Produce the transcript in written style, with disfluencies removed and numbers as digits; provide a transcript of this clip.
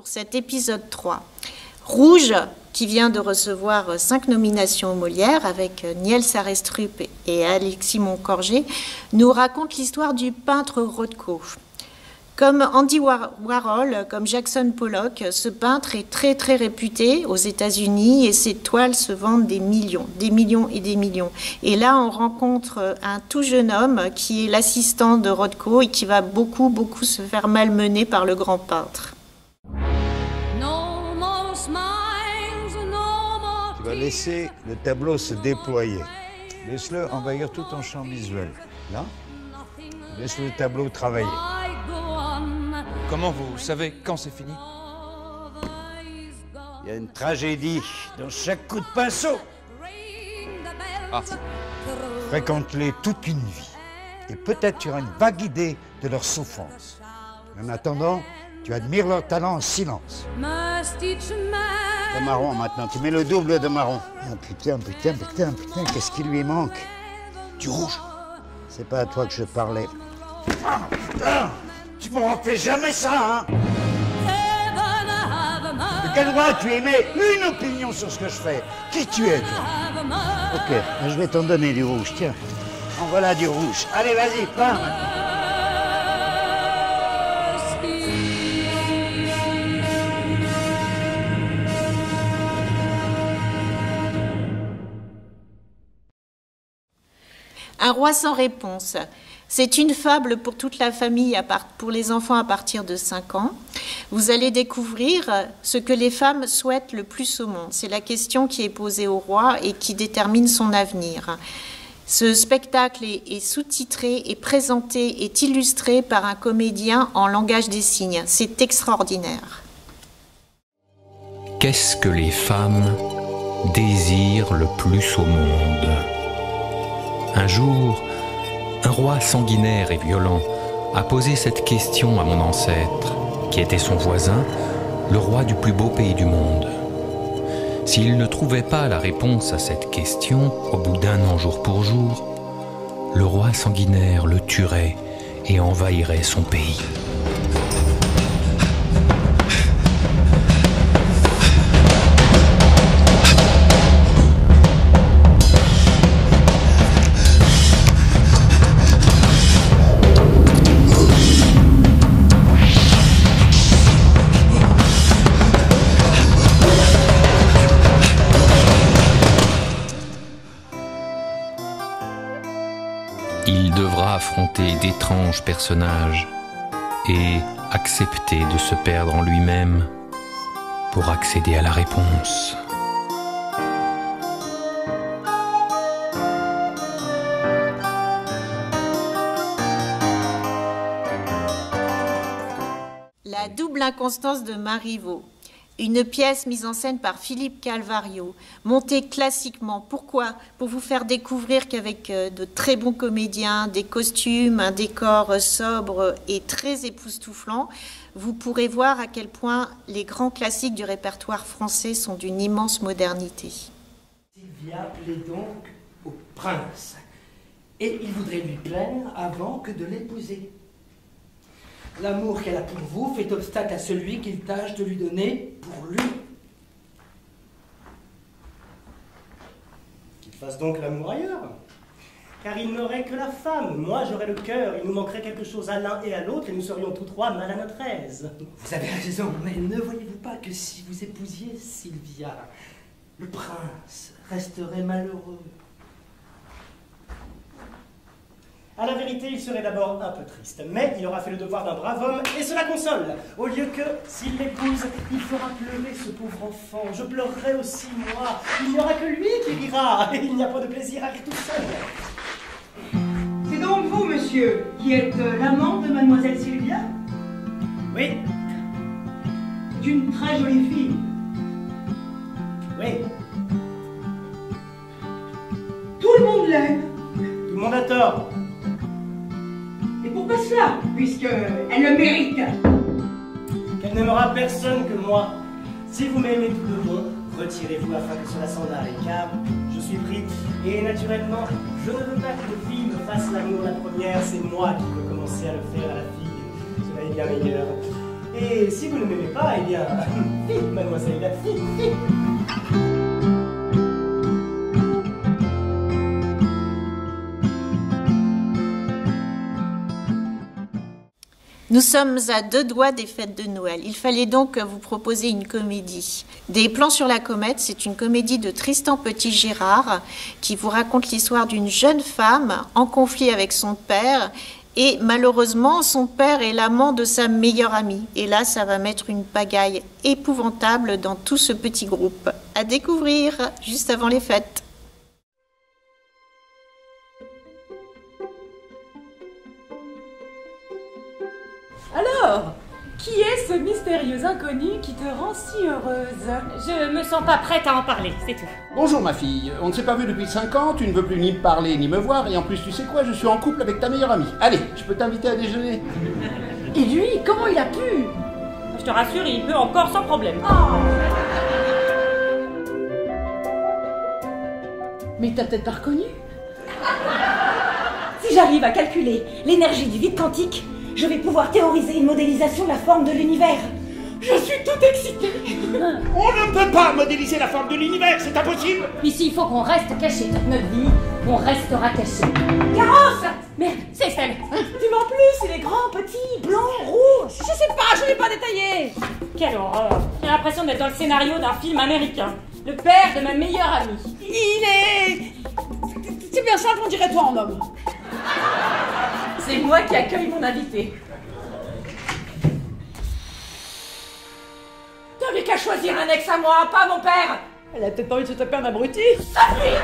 pour cet épisode 3. Rouge, qui vient de recevoir 5 nominations aux Molières avec Niels Arestrup et Alexis Moncorgé, nous raconte l'histoire du peintre Rothko. Comme Andy Warhol, comme Jackson Pollock, ce peintre est très très réputé aux États-Unis et ses toiles se vendent des millions et des millions. Et là, on rencontre un tout jeune homme qui est l'assistant de Rothko et qui va beaucoup se faire malmener par le grand peintre. Tu vas laisser le tableau se déployer. Laisse-le envahir tout ton champ visuel. Là, laisse le tableau travailler. Comment vous savez quand c'est fini? Il y a une tragédie dans chaque coup de pinceau. Ah. Fréquente-les toute une vie. Et peut-être tu auras une vague idée de leur souffrance. En attendant, tu admires leur talent en silence. De marron maintenant, tu mets le double de marron. Oh, putain, qu'est-ce qui lui manque? Du rouge. C'est pas à toi que je parlais. Ah, putain! Tu m'en fais jamais ça, hein? De quel droit tu émets une opinion sur ce que je fais? Qui tu es, toi? Ok, je vais t'en donner du rouge, tiens. En voilà du rouge. Allez, vas-y, peins. Un roi sans réponse. C'est une fable pour toute la famille, pour les enfants à partir de 5 ans. Vous allez découvrir ce que les femmes souhaitent le plus au monde. C'est la question qui est posée au roi et qui détermine son avenir. Ce spectacle est sous-titré, est présenté, est illustré par un comédien en langage des signes. C'est extraordinaire. Qu'est-ce que les femmes désirent le plus au monde? Un jour, un roi sanguinaire et violent a posé cette question à mon ancêtre, qui était son voisin, le roi du plus beau pays du monde. S'il ne trouvait pas la réponse à cette question, au bout d'un an jour pour jour, le roi sanguinaire le tuerait et envahirait son pays. Il devra affronter d'étranges personnages et accepter de se perdre en lui-même pour accéder à la réponse. La double inconstance de Marivaux. Une pièce mise en scène par Philippe Calvario, montée classiquement. Pourquoi? Pour vous faire découvrir qu'avec de très bons comédiens, des costumes, un décor sobre et très époustouflant, vous pourrez voir à quel point les grands classiques du répertoire français sont d'une immense modernité. Sylvia plaît donc au prince, et il voudrait lui plaire avant que de l'épouser. L'amour qu'elle a pour vous fait obstacle à celui qu'il tâche de lui donner pour lui. Qu'il fasse donc l'amour ailleurs. Car il n'aurait que la femme, moi j'aurais le cœur, il nous manquerait quelque chose à l'un et à l'autre et nous serions tous trois mal à notre aise. Vous avez raison, mais ne voyez-vous pas que si vous épousiez Sylvia, le prince resterait malheureux? À la vérité, il serait d'abord un peu triste, mais il aura fait le devoir d'un brave homme et cela console. Au lieu que, s'il l'épouse, il fera pleurer ce pauvre enfant. Je pleurerai aussi, moi. Il n'y aura que lui qui rira, et il n'y a pas de plaisir à rire tout seul. C'est donc vous, monsieur, qui êtes l'amant de mademoiselle Sylvia? Oui. C'est une très jolie fille. Oui. Tout le monde l'aime. Tout le monde a tort. Et pourquoi cela, puisqu'elle le mérite? Qu'elle n'aimera personne que moi. Si vous m'aimez tout de bon, retirez-vous afin que cela s'en aille, car je suis pris. Et naturellement, je ne veux pas que les filles me fassent l'amour la première, c'est moi qui peux commencer à le faire à la fille. Cela est bien meilleur. Et si vous ne m'aimez pas, eh bien, mademoiselle la fille. Nous sommes à 2 doigts des fêtes de Noël. Il fallait donc vous proposer une comédie. Des plans sur la comète, c'est une comédie de Tristan Petit-Gérard qui vous raconte l'histoire d'une jeune femme en conflit avec son père. Et malheureusement, son père est l'amant de sa meilleure amie. Et là, ça va mettre une pagaille épouvantable dans tout ce petit groupe. À découvrir juste avant les fêtes. Alors, qui est ce mystérieux inconnu qui te rend si heureuse? Je me sens pas prête à en parler, c'est tout. Bonjour ma fille, on ne s'est pas vu depuis 5 ans, tu ne veux plus ni me parler ni me voir, et en plus tu sais quoi, je suis en couple avec ta meilleure amie. Allez, je peux t'inviter à déjeuner. Et lui, comment il a pu? Je te rassure, il peut encore sans problème. Oh. Mais t'as peut-être pas reconnu? Si j'arrive à calculer l'énergie du vide quantique, je vais pouvoir théoriser une modélisation de la forme de l'univers. Je suis toute excitée. On ne peut pas modéliser la forme de l'univers, c'est impossible. Ici, il faut qu'on reste caché toute notre vie. On restera caché. Carrosse! Merde, c'est Estelle. Dis-moi plus, il est grand, petit, blanc, rouge. Je sais pas, je l'ai pas détaillé. Quelle horreur. J'ai l'impression d'être dans le scénario d'un film américain. Le père de ma meilleure amie. Il est... C'est bien simple, on dirait toi en homme. C'est moi qui accueille mon invité. T'avais qu'à choisir un ex à moi, pas mon père. Elle a peut-être pas envie de se taper un abruti. Sophie!